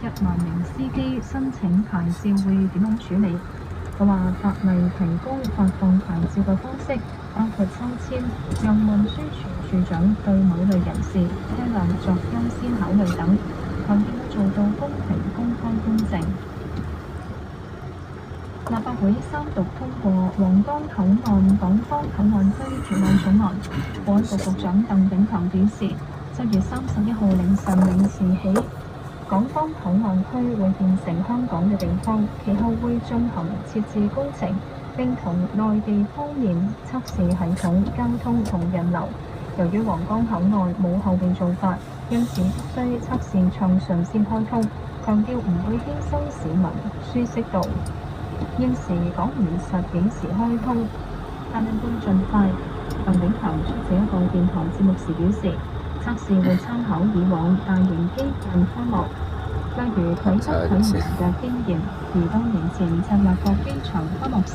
1萬名司機申請牌照會點樣處理。佢話法例提供發放牌照嘅方式，包括抽籤，由運輸署署長對某類人士車輛作優先考慮等，強調要做到公平、公開、公正。立法會三讀通過皇崗口岸港方口岸區條例草案。保安局局長鄧炳強表示，7月31號凌晨0時起，港方口岸區會變成香港嘅地方，其後會進行設置工程，並同內地方面測試系統、交通同人流。由於皇崗口岸冇後備做法，因此必須測試暢順先開通，強調唔會犧牲市民舒適度。現時講唔實幾時開通，但係會盡快。鄧炳強出席一個電台節目時表示，測試會參考以往大型基建開幕，例如啟德體育園嘅經驗，而多年前赤鱲角機場開幕時